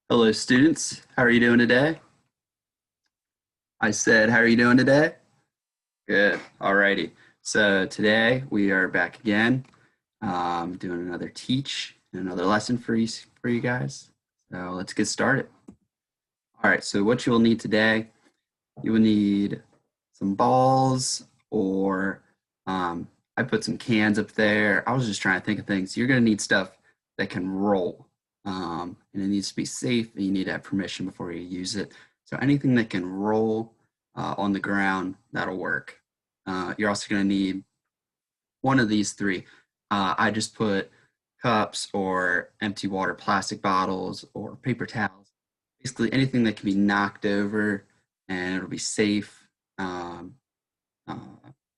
Hello, students. How are you doing today? I said, how are you doing today? Good. Alrighty. So today we are back again, doing another teach and another lesson for you guys. So let's get started. All right. So what you will need today, you will need some balls, or I put some cans up there. I was just trying to think of things. You're gonna need stuff that can roll, and it needs to be safe, and you need to have permission before you use it. So anything that can roll on the ground, that'll work. You're also gonna need one of these three. I just put cups or empty water plastic bottles or paper towels, basically anything that can be knocked over and it'll be safe. Um, uh,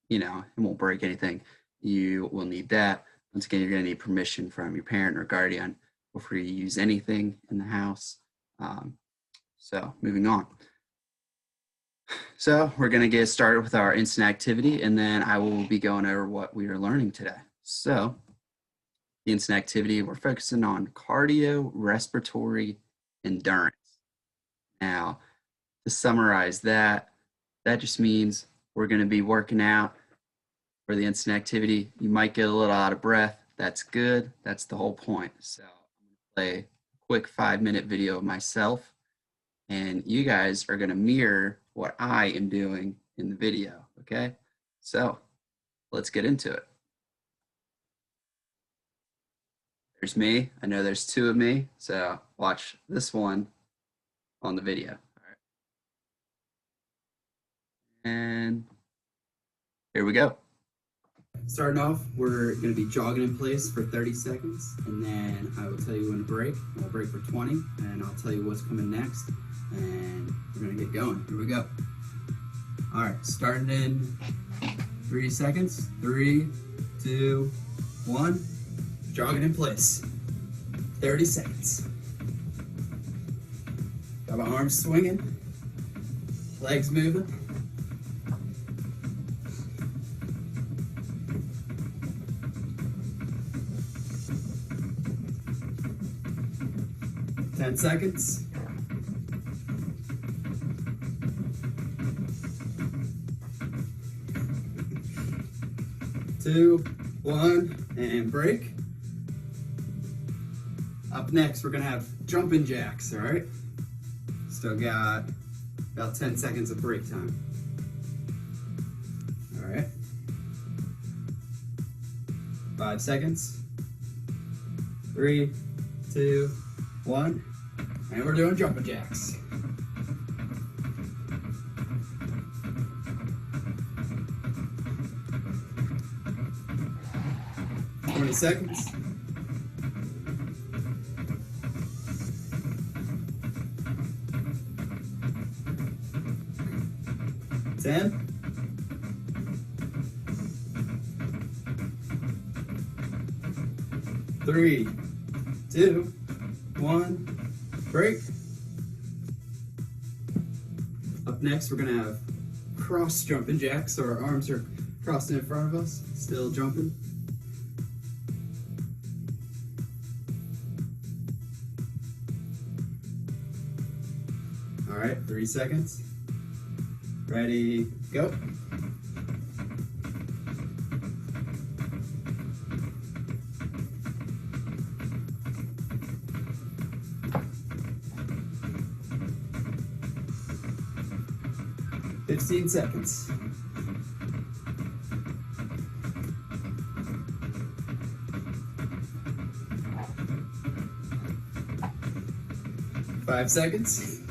it won't break anything. You will need that. Once again, you're going to need permission from your parent or guardian before you use anything in the house. So moving on. So we're going to get started with our instant activity, and then I will be going over what we are learning today. So the instant activity, we're focusing on cardio respiratory endurance. Now, to summarize that, that just means we're going to be working out for the instant activity. You might get a little out of breath. That's good. That's the whole point. So I'm going to play a quick 5-minute video of myself, and you guys are going to mirror what I am doing in the video, okay? So let's get into it. There's me. I know there's two of me, so watch this one on the video. All right. And here we go. Starting off, we're going to be jogging in place for 30 seconds, and then I will tell you when to break. We'll break for 20, and I'll tell you what's coming next, and we're going to get going. Here we go. All right, starting in 3 seconds. 3, 2, 1. Jogging in place. 30 seconds. Got my arms swinging, legs moving. Ten seconds. Two, one, and break. Up next, we're gonna have jumping jacks, all right? Still got about 10 seconds of break time. All right. 5 seconds. 3, 2, 1. And we're doing jumping jacks. Twenty seconds. 10. 3, 2, 1. Break. Up next, we're gonna have cross jumping jacks, so our arms are crossing in front of us, still jumping. All right, 3 seconds. Ready, go. Fifteen seconds. 5 seconds.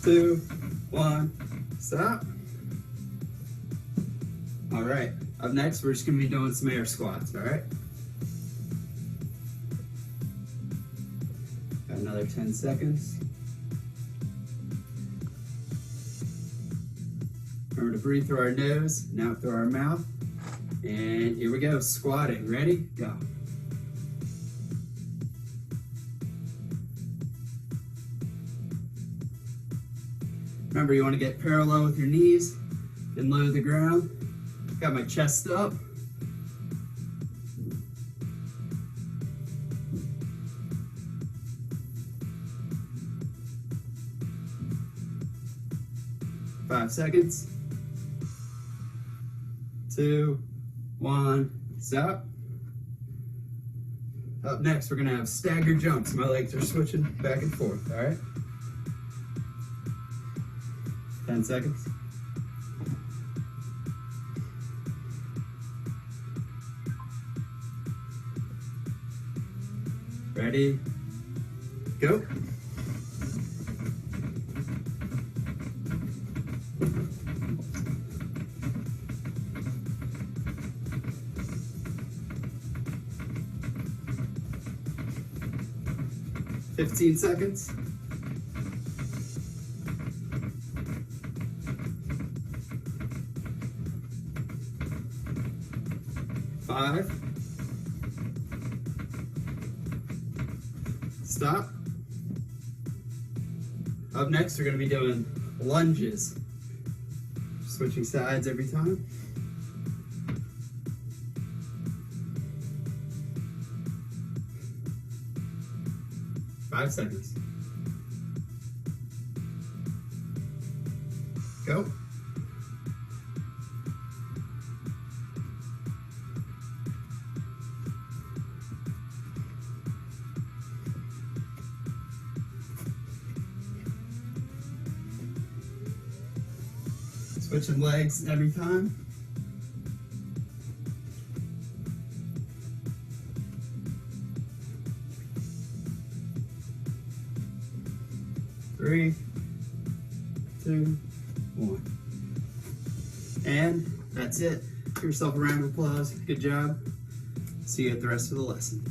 2, 1, stop. All right, up next, we're just gonna be doing some air squats, all right? Got another 10 seconds. Remember to breathe through our nose and out through our mouth. And here we go, squatting. Ready? Go. Remember, you want to get parallel with your knees and low to the ground. Got my chest up. 5 seconds. 2, 1, stop. Up next, we're gonna have staggered jumps. My legs are switching back and forth, all right? 10 seconds. Ready, go. Fifteen seconds. 5. Stop. Up next, we're going to be doing lunges. Switching sides every time. 5 seconds. Go. Switching legs every time. 3, 2, 1. And that's it. Give yourself a round of applause. Good job. See you at the rest of the lesson.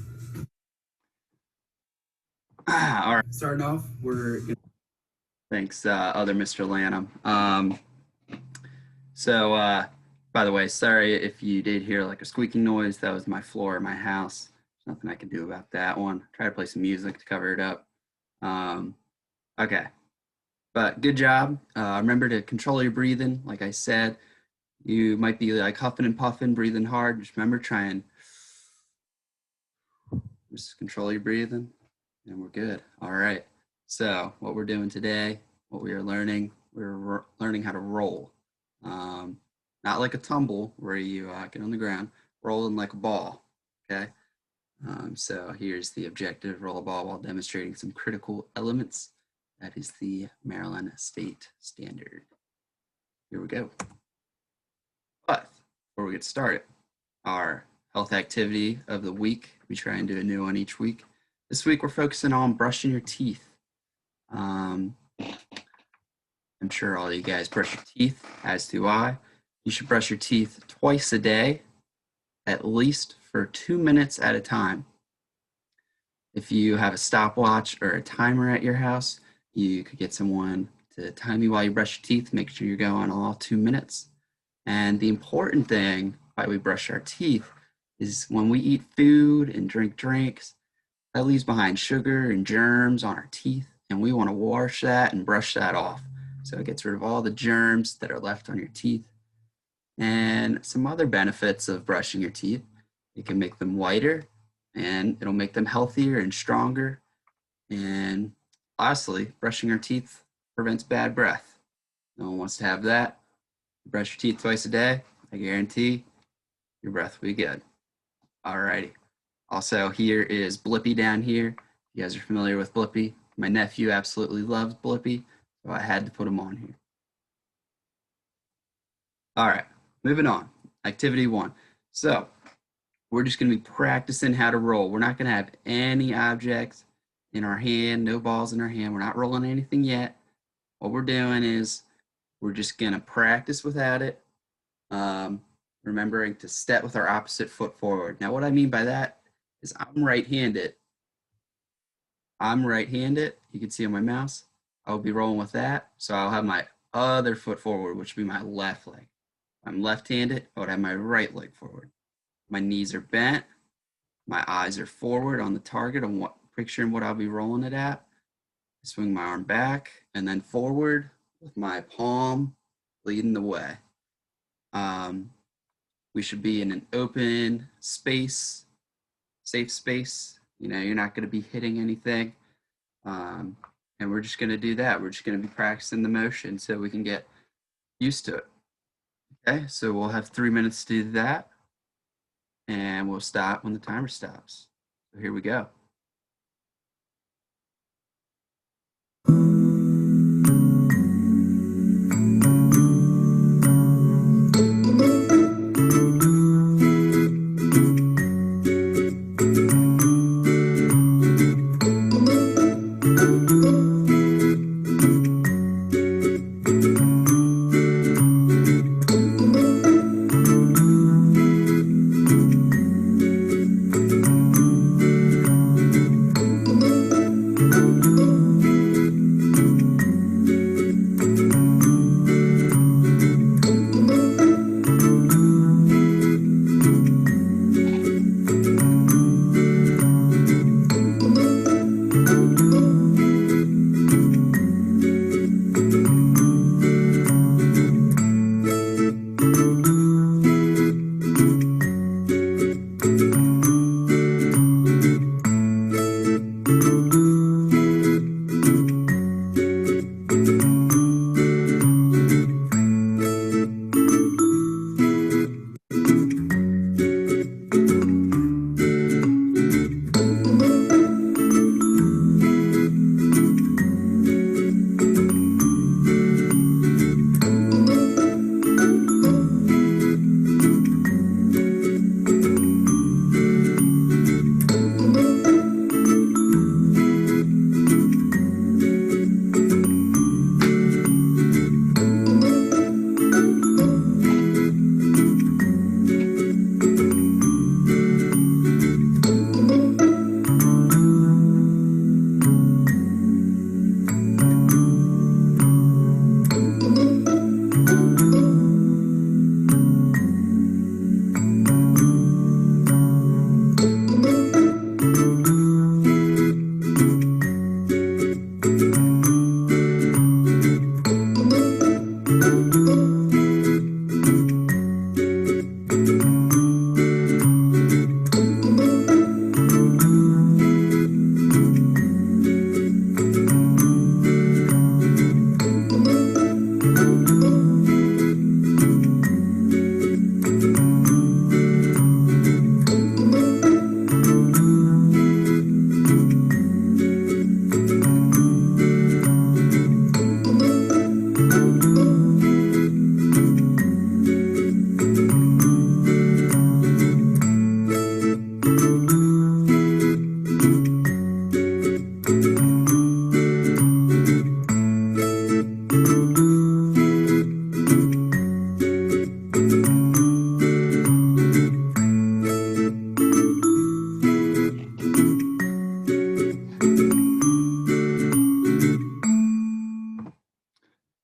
All right. Starting off, thanks, other Mr. Lanham. By the way, sorry if you did hear like a squeaking noise. That was my floor in my house. There's nothing I can do about that one. Try to play some music to cover it up. Okay, but good job. Remember to control your breathing. Like I said, you might be like huffing and puffing, breathing hard. Just remember, try and just control your breathing, and we're good. All right. So what we're doing today, what we are learning, we're learning how to roll. Not like a tumble where you get on the ground, rolling like a ball, okay? So here's the objective: roll a ball while demonstrating some critical elements. That is the Maryland State Standard. Here we go. But before we get started, our health activity of the week, we try and do a new one each week. This week we're focusing on brushing your teeth. I'm sure all you guys brush your teeth, as do I. You should brush your teeth twice a day, at least for 2 minutes at a time. If you have a stopwatch or a timer at your house, you could get someone to time you while you brush your teeth. Make sure you're going all 2 minutes. And the important thing why we brush our teeth is when we eat food and drink drinks, that leaves behind sugar and germs on our teeth, and we want to wash that and brush that off. So it gets rid of all the germs that are left on your teeth. And some other benefits of brushing your teeth: it can make them whiter, and it'll make them healthier and stronger. And lastly, brushing our teeth prevents bad breath. No one wants to have that. Brush your teeth twice a day, I guarantee your breath will be good. Alrighty. Also, here is Blippi down here. You guys are familiar with Blippi. My nephew absolutely loves Blippi, so I had to put him on here. All right, moving on. Activity 1. So we're just going to be practicing how to roll. We're not going to have any objects in our hand, no balls in our hand. We're not rolling anything yet. What we're doing is we're just going to practice without it, remembering to step with our opposite foot forward. Now, what I mean by that is I'm right-handed. You can see on my mouse. I'll be rolling with that. So I'll have my other foot forward, which would be my left leg. If I'm left-handed, I would have my right leg forward. My knees are bent. My eyes are forward on the target. I'm picturing what I'll be rolling it at. I swing my arm back and then forward with my palm leading the way. We should be in an open space, safe space. You know, you're not going to be hitting anything. And we're just going to do that. We're just going to be practicing the motion so we can get used to it. Okay, so we'll have 3 minutes to do that, and we'll stop when the timer stops. So here we go.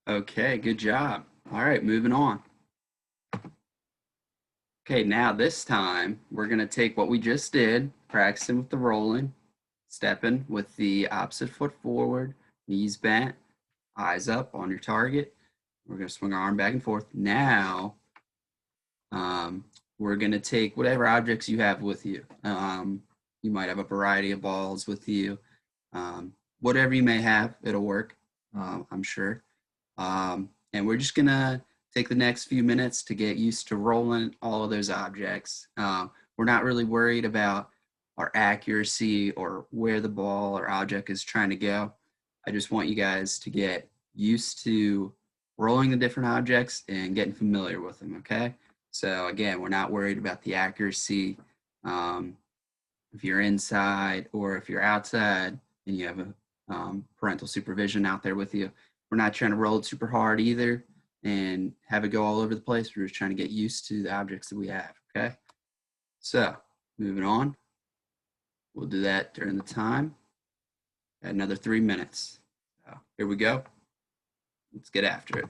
Okay, good job. All right, moving on. Okay, now this time we're going to take what we just did, practicing with the rolling, stepping with the opposite foot forward, knees bent, eyes up on your target. We're going to swing our arm back and forth. Now, we're going to take whatever objects you have with you. You might have a variety of balls with you. Whatever you may have, it'll work, I'm sure. And we're just going to take the next few minutes to get used to rolling all of those objects. We're not really worried about our accuracy or where the ball or object is trying to go. I just want you guys to get used to rolling the different objects and getting familiar with them, okay? So again, we're not worried about the accuracy. If you're inside or if you're outside and you have a parental supervision out there with you, we're not trying to roll it super hard either and have it go all over the place. We're just trying to get used to the objects that we have, okay? So, moving on. We'll do that during the time. Got another 3 minutes. So, here we go. Let's get after it.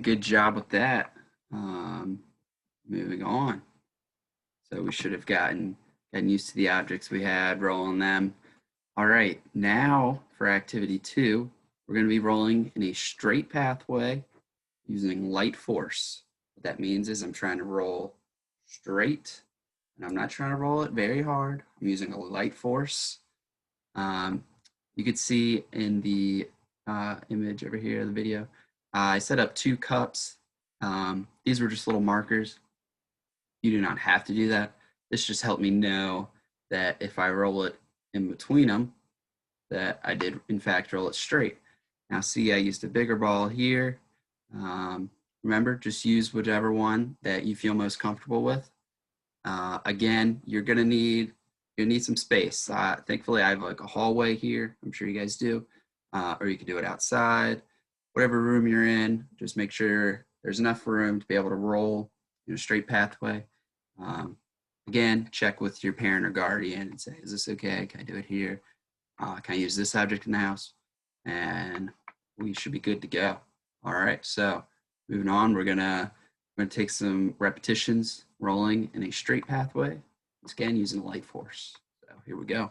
good job with that. Moving on. So we should have gotten used to the objects we had, rolling them. All right, now for activity 2, we're going to be rolling in a straight pathway using light force. What that means is I'm trying to roll straight, and I'm not trying to roll it very hard. I'm using a light force. You could see in the image over here, the video, I set up 2 cups. These were just little markers. You do not have to do that. This just helped me know that if I roll it in between them, that I did in fact roll it straight. Now see, I used a bigger ball here. Remember, just use whichever one that you feel most comfortable with. Again, you're gonna need some space. Thankfully, I have like a hallway here. I'm sure you guys do, or you can do it outside. Whatever room you're in, just make sure there's enough room to be able to roll in a straight pathway. Again, check with your parent or guardian and say, is this okay? Can I do it here? Can I use this object in the house? And we should be good to go. All right, so moving on, we're gonna take some repetitions rolling in a straight pathway. Once again, using light force. So here we go.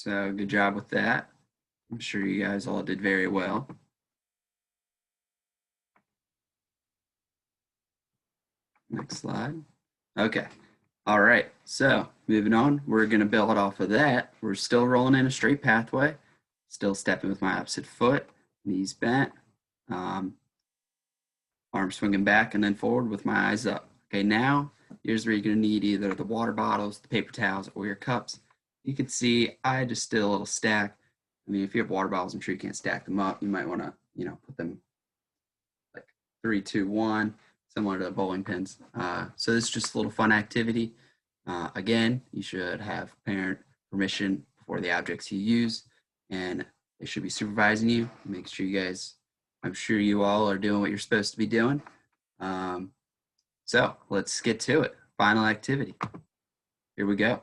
So good job with that. I'm sure you guys all did very well. Next slide. Okay. All right. So moving on, we're going to build off of that. We're still rolling in a straight pathway, still stepping with my opposite foot, knees bent, arms swinging back and then forward with my eyes up. Okay, now here's where you're going to need either the water bottles, the paper towels, or your cups. You can see I just did a little stack. I mean, if you have water bottles, I'm sure you can't stack them up. You might want to, put them like 3, 2, 1, similar to the bowling pins. So this is just a little fun activity. Again, you should have parent permission for the objects you use, and they should be supervising you. Make sure you guys, I'm sure you all are doing what you're supposed to be doing. So let's get to it. Final activity. Here we go.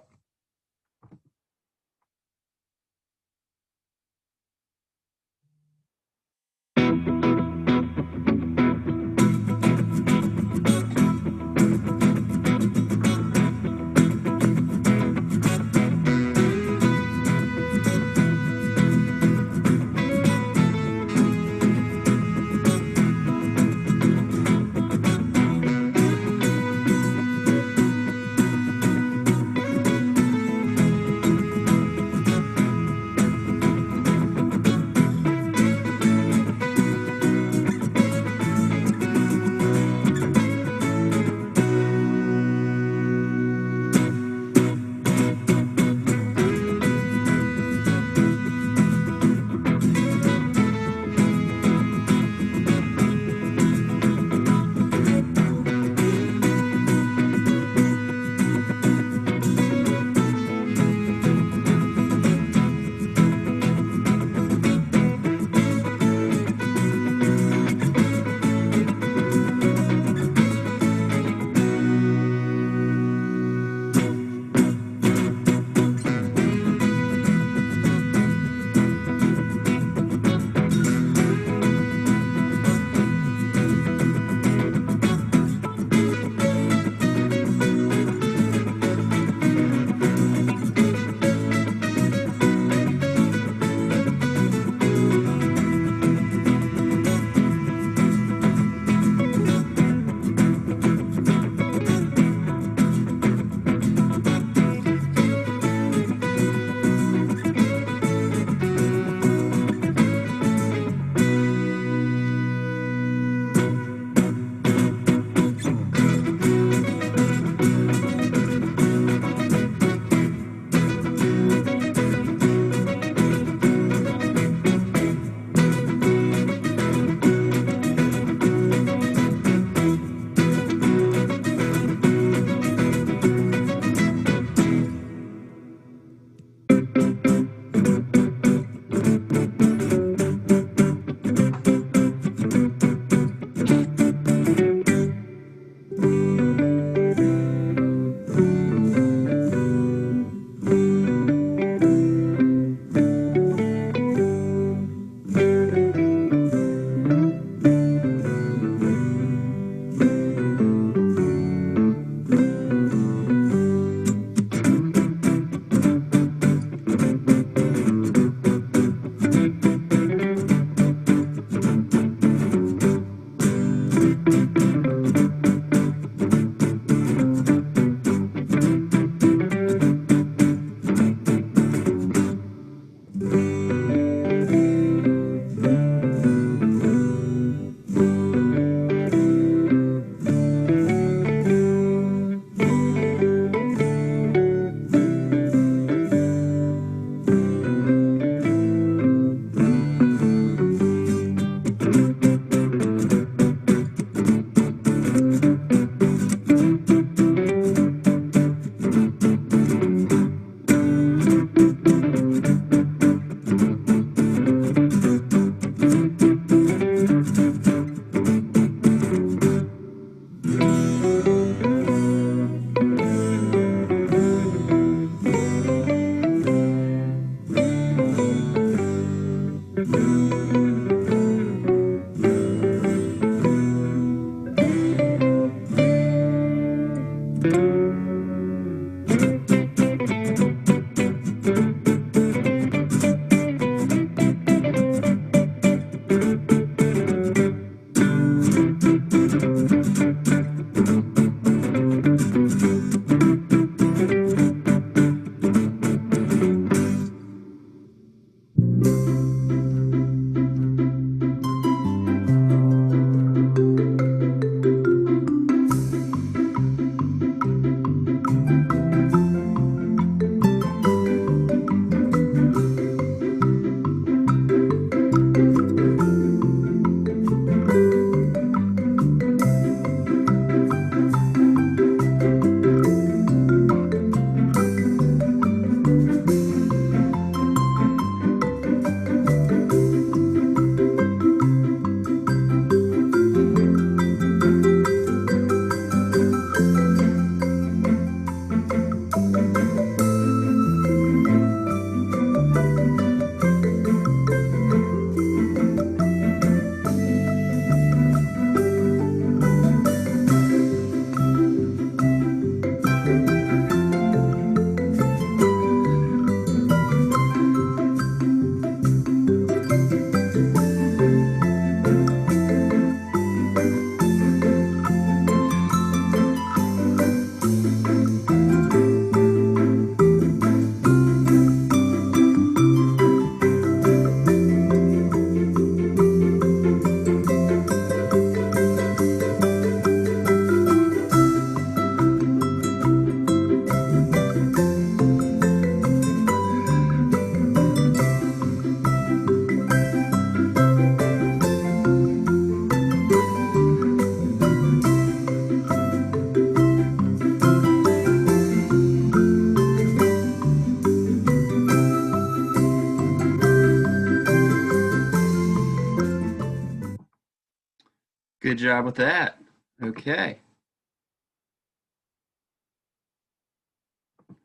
Good job with that. Okay,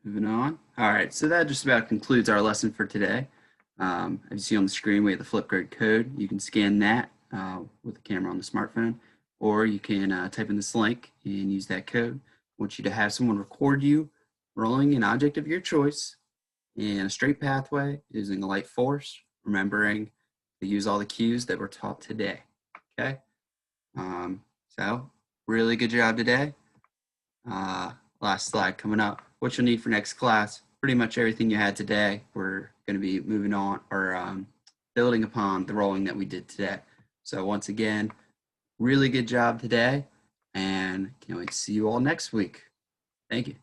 moving on. All right, so that just about concludes our lesson for today. As you see on the screen, we have the Flipgrid code. You can scan that with the camera on the smartphone, or you can type in this link and use that code. I want you to have someone record you rolling an object of your choice in a straight pathway using a light force, remembering to use all the cues that were taught today. Okay, so really good job today. Last slide coming up. What you'll need for next class, pretty much everything you had today. We're going to be moving on or building upon the rolling that we did today. So once again, really good job today, and can't wait to see you all next week. Thank you.